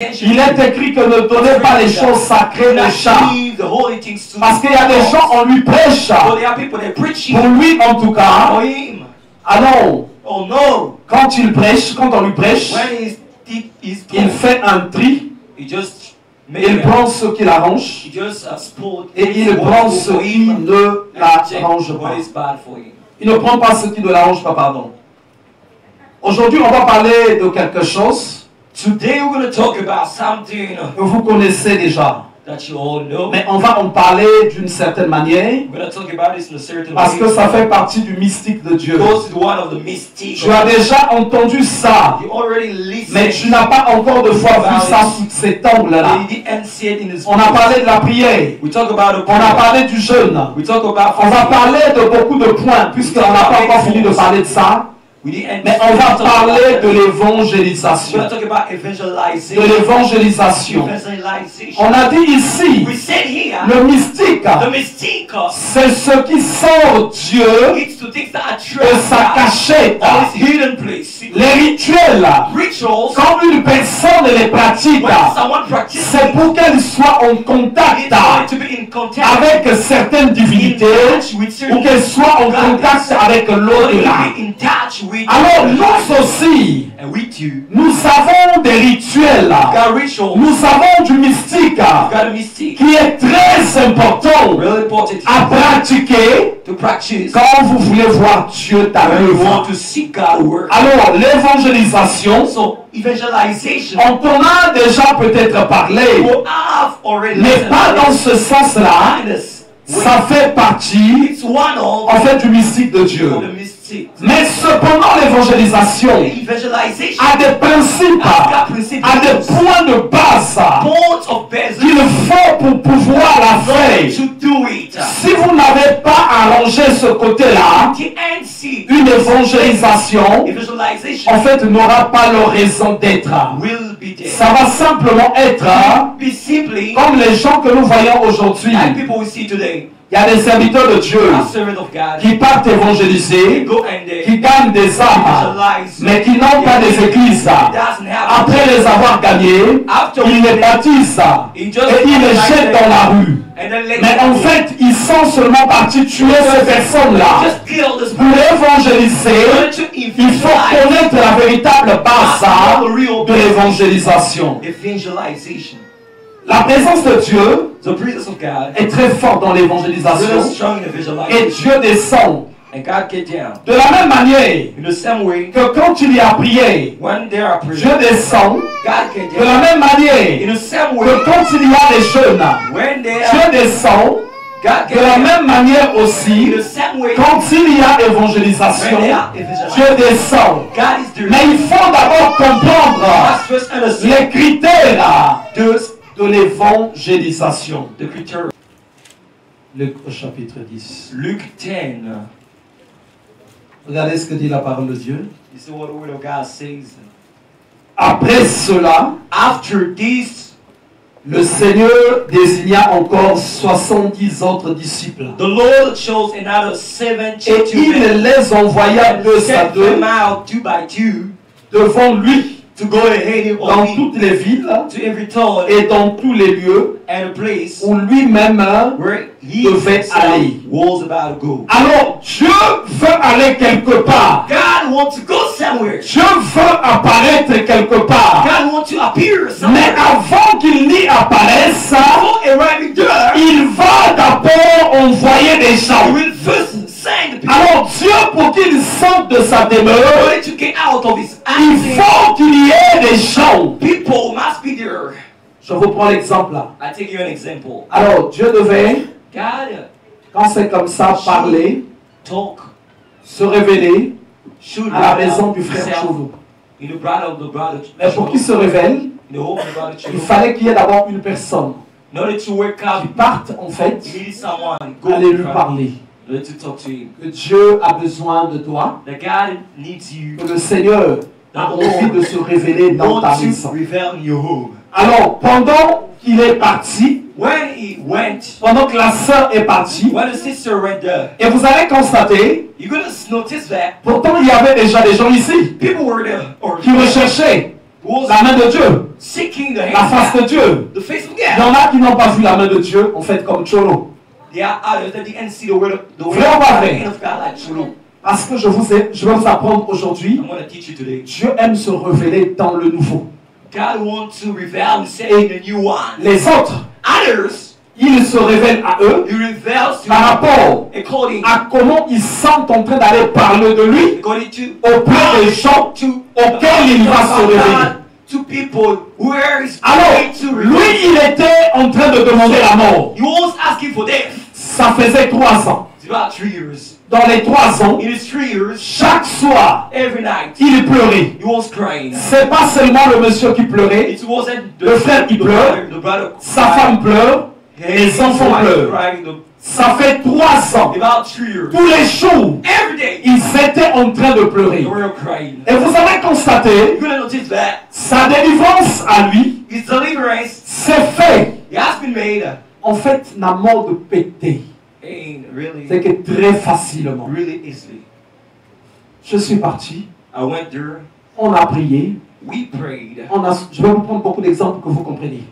Il est écrit que ne donnez pas les choses sacrées aux chats. Parce qu'il y a des gens, on lui prêche. Pour lui, en tout cas. Ah non. Quand il prêche, quand on lui prêche, il fait un tri. Il prend ce qui l'arrange. Et il prend ce qui ne l'arrange pas. Il ne prend pas ce qui ne l'arrange pas, pardon. Aujourd'hui, on va parler de quelque chose. Today we're going to talk about something que vous connaissez déjà. That you all know. Mais on va en parler d'une certaine manière. We're going to talk about this in a certain Parce way. que ça fait partie du mystique de Dieu. Because it's one of the mystics. Tu as déjà entendu ça. You already listened. Mais tu n'as pas encore de fois vu ça sous cet angle-là. On a parlé de la prière. We talk about on a parlé du jeûne. We talk about on va parler de beaucoup de points puisqu'on n'a pas encore fini de parler de ça. Mais on va parler de l'évangélisation. De l'évangélisation. On a dit ici, le mystique, c'est ce qui sort Dieu de sa cachette. Les rituels, quand une personne les pratique, c'est pour qu'elle soit en contact avec certaines divinités ou qu'elle soit en contact avec l'au-delà. Alors nous aussi, nous avons des rituels, nous avons du mystique qui est très important à pratiquer quand vous voulez voir Dieu d'œuvre. Alors l'évangélisation, on en a déjà peut-être parlé, mais pas dans ce sens-là. Ça fait partie en fait du mystique de Dieu. Mais cependant l'évangélisation a des principes, a des points de base qu'il faut pour pouvoir la faire. Si vous n'avez pas arrangé ce côté-là, une évangélisation en fait n'aura pas leur raison d'être. Ça va simplement être comme les gens que nous voyons aujourd'hui. Il y a des serviteurs de Dieu qui partent évangéliser, qui gagnent des âmes, mais qui n'ont pas des églises. Après les avoir gagnés, ils les baptisent et ils les jettent dans la rue. Mais en fait, ils sont seulement partis tuer ces personnes-là. Pour évangéliser, il faut connaître la véritable base de l'évangélisation. La présence de Dieu est très forte dans l'évangélisation et Dieu descend. De la même manière que quand il y a prié, Dieu descend. De la même manière que quand il y a des jeûnes, Dieu descend. De la même manière aussi, quand il y a évangélisation, Dieu descend. Mais il faut d'abord comprendre les critères de l'évangélisation. Luc au chapitre 10. Luc 10. Regardez ce que dit la parole de Dieu. This is what the word of God says. Après cela, after this, le Seigneur désigna encore 70 autres disciples. The Lord chose another 70 et il les envoya deux à deux devant lui. To go ahead dans toutes les villes to every town et dans tous les lieux and a place où lui-même devait aller. Alors Dieu veut aller quelque part. God wants to go somewhere. Dieu veut apparaître quelque part. God wants to appear somewhere. Mais avant qu'il n'y apparaisse, il va d'abord envoyer des gens. Alors Dieu, pour qu'il sorte de sa demeure, il faut qu'il y ait des gens. Je vous prends l'exemple là. Alors Dieu devait, quand c'est comme ça, parler, se révéler à la maison du frère Chounou. Mais pour qu'il se révèle, il fallait qu'il y ait d'abord une personne qui parte en fait, aller lui parler. Que Dieu a besoin de toi. Que le Seigneur a envie de se révéler dans ta maison. Alors, pendant qu'il est parti, pendant que la sœur est partie, et vous allez constater, pourtant il y avait déjà des gens ici qui recherchaient. la main de Dieu, seeking the la face de Dieu. the face of Il y God. en a qui n'ont pas vu la main de Dieu, en fait, comme Cholo. There are others that didn't see the word of God, Vrai ou pas vrai? the hand of God like Chulu. Parce que je vais vous apprendre aujourd'hui, I'm going to teach you today. Dieu aime se révéler dans le nouveau. God wants to reveal himself in the new one. Les autres, Others, il se révèle à eux he reveals to par rapport according à comment ils sentent en train d'aller parler de lui auprès des gens auxquels il va se révéler. to people where is Alors, going to lui, reveal. il était en train de demander la mort. He was asking for death. Ça faisait 3 ans. It's about 3 years. Dans les 3 ans, In his 3 years, chaque soir, every night, il pleurait. he was crying. C'est pas seulement le monsieur qui pleurait, It wasn't le frère qui pleure, the brother sa femme pleure, et les enfants pleurent. crying. Ça fait 3 ans. About 3 years. Tous les jours, Every day, ils étaient en train de pleurer. they were crying. Et vous avez constaté, You're going to notice that sa délivrance à lui his deliverance s'est fait. it has been made. En fait, la mort de pété. Ain't really, C'est que très facilement. really easily. Je suis parti, I went there. on a prié, We prayed. je vais vous prendre beaucoup d'exemples que vous compreniez.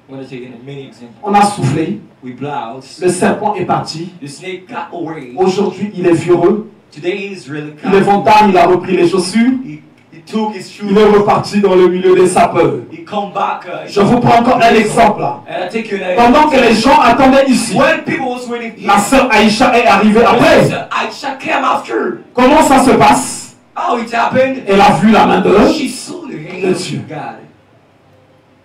I'm going to take many examples. On a soufflé, We blowed. le serpent est parti. The snake got away. Aujourd'hui, il est furieux. Today is really Il est ventard, il a repris les chaussures. He took his shoes. Il est reparti dans le milieu des sapeurs. He come back. Je vous prends encore un exemple là. And I take you an Pendant que les gens attendaient ici, when people was waiting la sœur Aïcha est arrivée après. Aisha came after. Comment ça se passe? How it happened? Elle a vu la main de She saw the hand de Dieu. of God.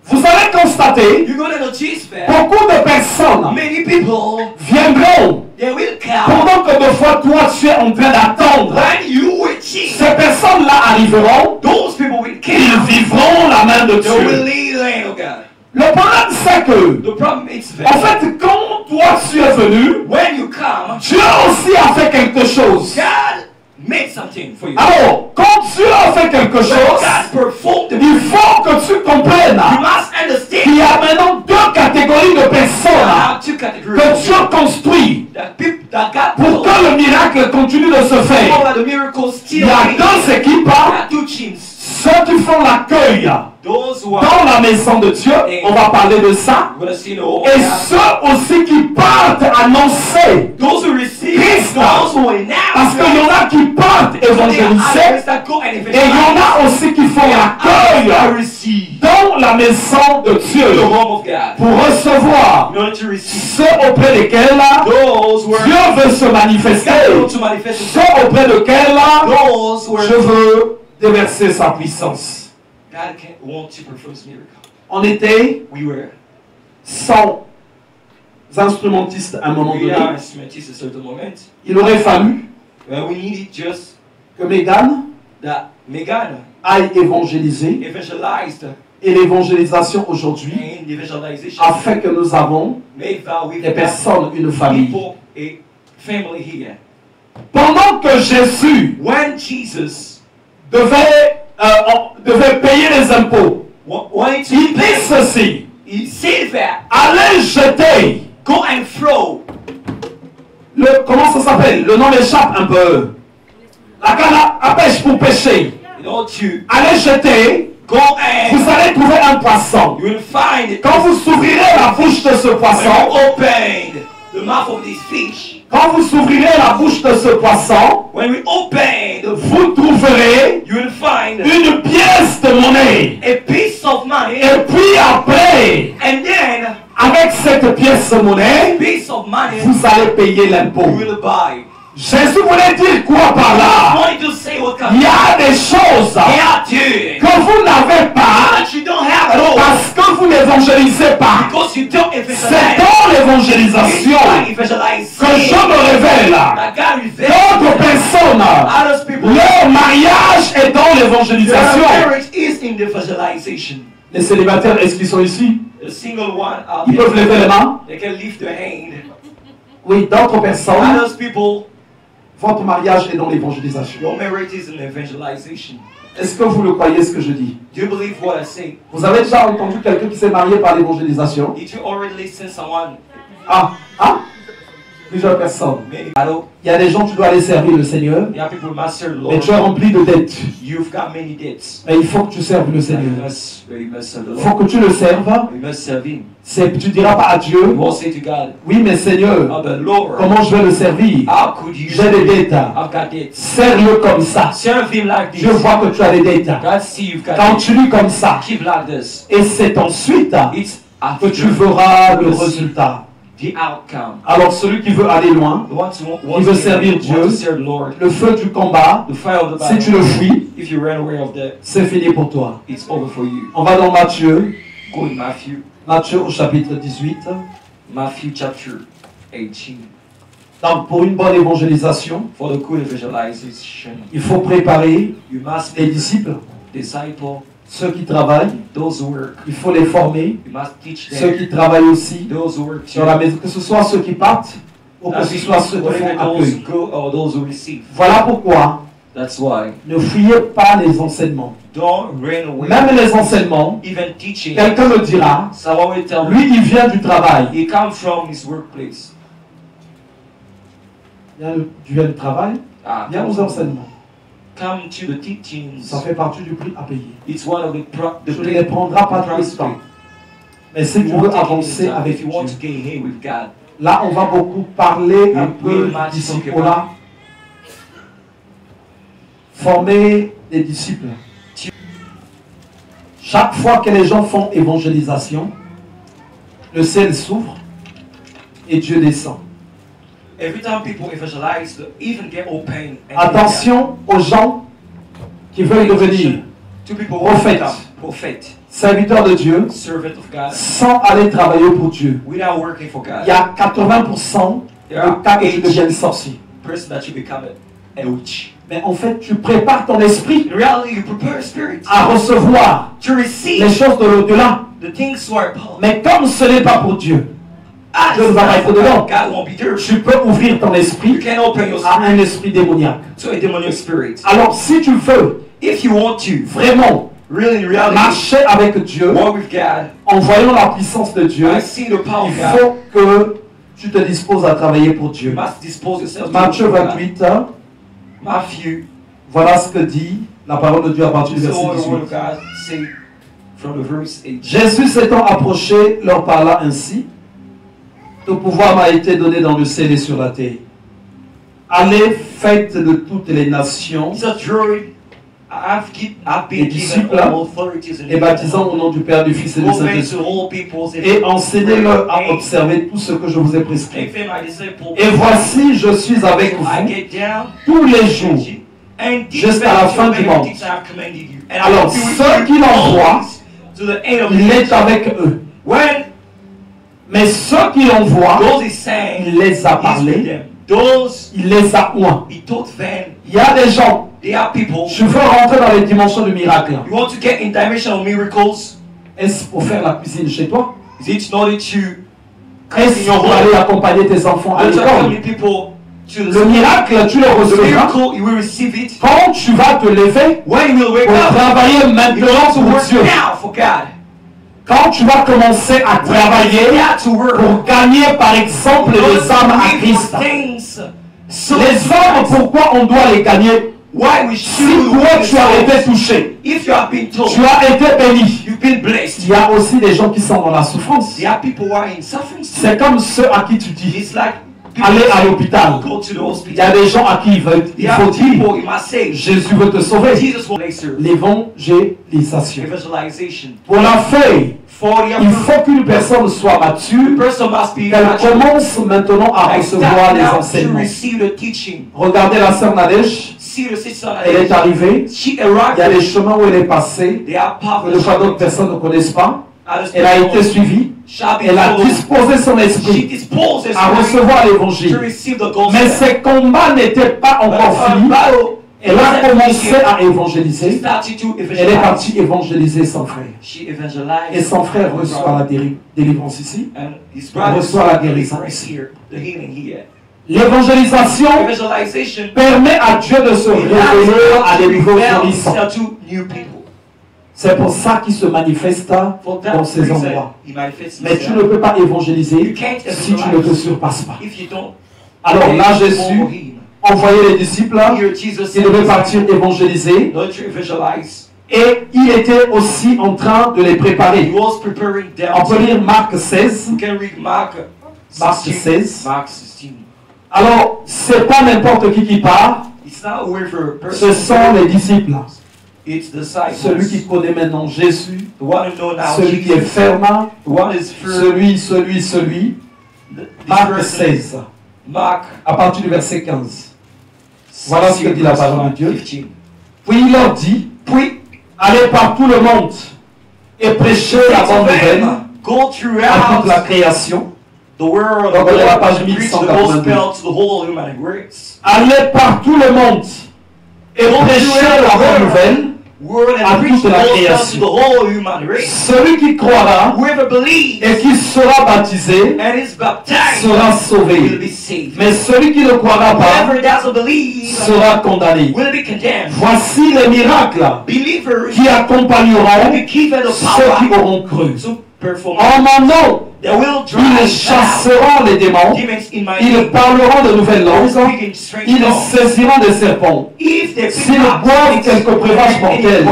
Vous allez constater, You're going to notice that beaucoup de personnes many people, viendront they will come pendant que de fois toi tu es en train d'attendre. when you waiting. Ces personnes-là arriveront, Those people will ils come. vivront la main de They will Dieu. lead the hand of God. Le problème c'est que, The problem is en that fait, quand toi tu es venu, when you come, Dieu aussi a fait quelque chose. God made something for you. Alors, quand Dieu a fait quelque chose, God performed the il faut que tu comprennes You must understand. qu'il y a maintenant 2 catégories de There personnes are two categories que of Dieu people. construit That God pour que le miracle continue de se all faire. that the miracles Il still y a make. 2 équipes, There are two teams. ceux qui font l'accueil Those who are dans la maison de Dieu, on va parler de ça, going to see the whole et God. ceux aussi qui partent annoncer. Those who receive, Christ. those who Parce announce. qu'il y en a qui partent évangéliser, that go and et il y en a aussi qui font l'accueil receive dans la maison de the Dieu home of God. pour recevoir In order to receive ceux auprès desquels those who are Dieu veut se manifester, God to manifest ceux auprès desquels those who are je veux déverser sa puissance. God want to perform His miracle. On était We were 100 instrumentistes à un moment we donné. are instrumentalists at a certain moment. Il aurait fallu We needed just que Megan that Megan aille évangéliser, evangelized et l'évangélisation aujourd'hui and evangelization a fait que nous avons made vow with des personnes, une famille. people, a family here. Pendant que Jésus When Jesus devait payer les impôts, wanted to il dit ceci: he said that allez jeter go and throw comment ça s'appelle? Le nom m'échappe un peu. La canne à pêche pour pêcher. in order to Allez jeter, go and vous allez trouver un poisson. you will find it. Quand vous ouvrirez la bouche de ce When poisson, you open the mouth of this fish, quand vous ouvrirez la bouche de ce poisson, when we open the vous trouverez you will find une pièce de monnaie. a piece of money, Et puis après, and then avec cette pièce de monnaie, piece of money vous allez payer l'impôt. you will buy. Jésus voulait dire quoi par I là? wanted to say what Il kind y a des choses of que vous n'avez pas that you don't have at all parce que vous n'évangélisez pas. because you don't C'est evangelize. dans l'évangélisation Evangelize. que je me révèle. That God reveals D'autres personnes, others people. leur mariage est dans Their l'évangélisation. marriage is in the evangelization. Les célibataires, est-ce qu'ils sont ici? The single one out Ils peuvent there, lever les mains? they can lift their hand. Oui, d'autres personnes, Others people, votre mariage est dans l'évangélisation. your marriage is in evangelization. Est-ce que vous le croyez ce que je dis? Do you believe what I say? Vous avez déjà entendu quelqu'un qui s'est marié par l'évangélisation? Did you already listen to someone? Ah, ah, Plusieurs personnes. Many, Il y a des gens, tu dois aller servir le Seigneur, you have people who must serve the mais Lord. tu es rempli de dettes. You've got many debts. Mais il faut que tu serves le You Seigneur. must serve the Il faut Lord. que tu le serves. You must serve Him. Tu ne diras pas à You Dieu, won't say to God, oui mais Seigneur, oh, but Lord, comment je vais le servir? how could you J'ai des dettes. I've got debts. Serre-le comme ça. Serve Him like this. Je vois que tu as des dettes. God see you've got Quand debts. tu lis comme ça, Keep like this. et c'est ensuite It's que after tu verras le the résultat. outcome. Alors celui qui veut aller loin, The ones who Il veut want servir to Dieu. serve the Lord. le feu du combat, The fire of the si tu battle. le fuis, If you ran away of that, c'est fini pour toi. it's over for you. On va dans Matthieu, Go in Matthew. Matthieu au chapitre 18. Matthew chapter 18. Donc pour une bonne évangélisation, For the good evangelization, il faut préparer you must les be disciples, disciple ceux qui travaillent, those who work. il faut les former, You must teach ceux them. qui travaillent aussi Those who work sur la maison, que ce soit ceux qui partent ou que ce soit ceux qui whether font those accueil. go or those who receive. Voilà pourquoi That's why. ne fuyez pas les enseignements. Don't run away. Même les enseignements, Even teaching. quelqu'un me dira, Someone will tell me. lui il vient du travail. He comes from his workplace. Tu viens du travail, viens aux Come enseignements. to the teachings. Ça fait partie du prix à payer. It's one of the Tu ne les prendras pas tout le temps. Mais si tu veux avancer avec if you want to Dieu, gain here with God. là on va beaucoup parler un peu much du disciple-là. Former des disciples. Chaque fois que les gens font évangélisation, le ciel s'ouvre et Dieu descend. Every time people evangelize, the even get open. Attention aux gens qui veulent devenir To people who prophètes, become prophet, serviteurs de Dieu, servant of God, sans aller travailler pour Dieu. without working for God. Il y a 80% There de are cas que tu deviennes sorcier. person that you become a witch. Mais en fait, tu prépares ton esprit In reality, you prepare your spirit à recevoir to les receive choses de l'au-delà. the things who are above. Mais comme ce n'est pas pour Dieu, Ah, Dieu ne va pas être dedans. God won't be there. Tu peux ouvrir ton You esprit can open your à spirit un esprit démoniaque. to a demonic spirit. Alors, si tu veux If you want to vraiment really in reality marcher avec Dieu, walk with God, en voyant la puissance de Dieu, I see the power il of God. faut que tu te disposes à travailler pour You Dieu. must dispose yourself to Matthieu work for God. 28, Matthew, voilà ce que dit la parole de Dieu à partir du this is verset what the word 18. of God say from the verse 8. Jésus s'étant approché, leur parla ainsi: tout pouvoir m'a été donné dans le ciel et sur la terre. Allez, faites de toutes les nations He said, "Druid, I've been given disciples, all authorities in et baptisant au nom du Père, du Fils et du Go back Saint-Esprit, to all peoples et enseignez-leur à observer tout ce que je vous ai prescrit. Make them my disciples. Et voici, je suis avec I vous get down tous les jours. and jusqu'à la fin du monde. And Alors, ceux qui l'envoient, to the end of il the est avec eux. When Mais ceux qui l'envoient, those he sang, il les a he's with parlé, them. Those il les a oints. he taught them. Il y a des gens, They are people. je veux rentrer dans les dimensions du miracle. You want to get in dimension of miracles? Est-ce pour faire la cuisine chez toi? Is it not that you Est-ce pour aller accompagner tes enfants à want to accompany l'école? people to Le the miracle, tu le the recevras miracle? You will receive it quand tu vas te lever when you will wake pour up. travailler You maintenant want to pour work Dieu. now for God. Quand tu vas commencer à You travailler have to work. pour gagner par exemple les âmes à Christ. Les âmes, pourquoi on doit les gagner? Why we Si should toi tu as été touché, if you have been told, tu as été béni, you've been blessed. il y a aussi des gens qui sont dans la souffrance. There are people who are in suffering. C'est comme ceux à qui tu dis, It's like people allez à l'hôpital. go to the Il y a hospital. des gens à qui il There faut are dire, people you must say, Jésus veut te sauver. Jesus will bless you. L'évangélisation. Evangelization. Pour la feuille, For the il faut qu'une personne soit mature, person must be qu'elle mature. commence maintenant à Like recevoir start les now to enseignements. receive the teaching. Regardez la sœur Nadège, See the sister. elle est arrivée, She il y a des arrived. chemins où elle est passée, They are que powerful. de fois d'autres personnes ne connaissent pas. Others Elle a don't été suivie, shall be elle a followed. disposé son She esprit disposes à recevoir to l'évangile. receive the gospel. Mais ses combats n'étaient pas But encore her finis. battle, Elle a commencé à she évangéliser. started to Elle est evangelize. partie évangéliser son frère. She evangelized. Et son frère reçoit la délivrance ici. And his brother reçoit la guérison right ici. here, the healing here. L'évangélisation Evangelization permet à Dieu de se révéler à des niveaux florissants. to new people. C'est pour ça qu'il se manifeste For that dans ces reason, endroits. he manifests Mais tu himself. ne peux pas évangéliser You can't si tu ne te surpasses pas. if you don't Alors là, Jésus envoyait les disciples, il devait partir évangéliser. Et il était aussi en train de les préparer. On peut lire Marc 16. Marc 16. Alors, c'est pas n'importe qui part. Ce sont les disciples. Celui qui connaît maintenant Jésus, celui qui est ferme, celui. Marc 16. À partir du verset 15. Voilà ce que dit la parole de Dieu. Puis il leur dit, allez par tout le monde et prêchez la bonne nouvelle à toute la création. Donc, la page 1182. Allez par tout le monde et prêchez la bonne nouvelle à toute la création. Celui qui croira et qui sera baptisé sera sauvé. Mais celui qui ne croira pas sera condamné. Voici les miracles qui accompagneront ceux qui auront cru. En mon nom, ils chasseront les démons, ils parleront de nouvelles langues, ils saisiront des serpents. S'ils boivent quelques breuvages mortels,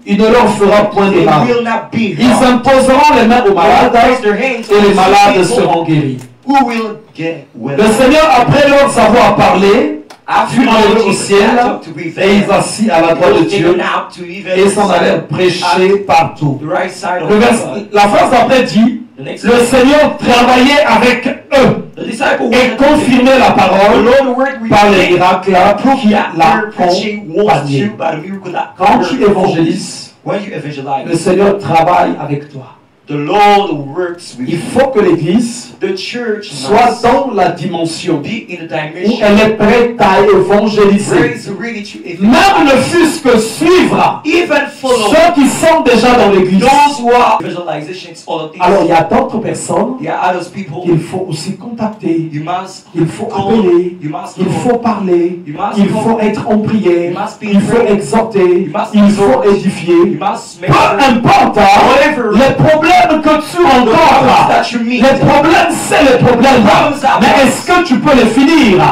il ne leur fera point de mal. Ils imposeront les mains aux malades et les malades seront guéris. Le Seigneur, après leur avoir parlé, fut enlevé au ciel et ils assis à la droite de Dieu et s'en allèrent prêcher partout. La phrase d'après dit, le Seigneur travaillait avec eux et confirmait la parole par les miracles qui l'accompagnaient. Quand tu évangélises, le Seigneur travaille avec toi. Il faut que l'Église soit dans la dimension où elle est prête à évangéliser. Même ne fût-ce que suivre ceux qui sont déjà dans l'Église. Alors il y a d'autres personnes qu'il faut aussi contacter. Il faut appeler. Il faut parler. Il faut être en prière. Il faut exhorter. Il faut édifier. Peu importe les problèmes que tu rencontres, les problèmes, c'est les problèmes. Mais est-ce que tu peux les finir?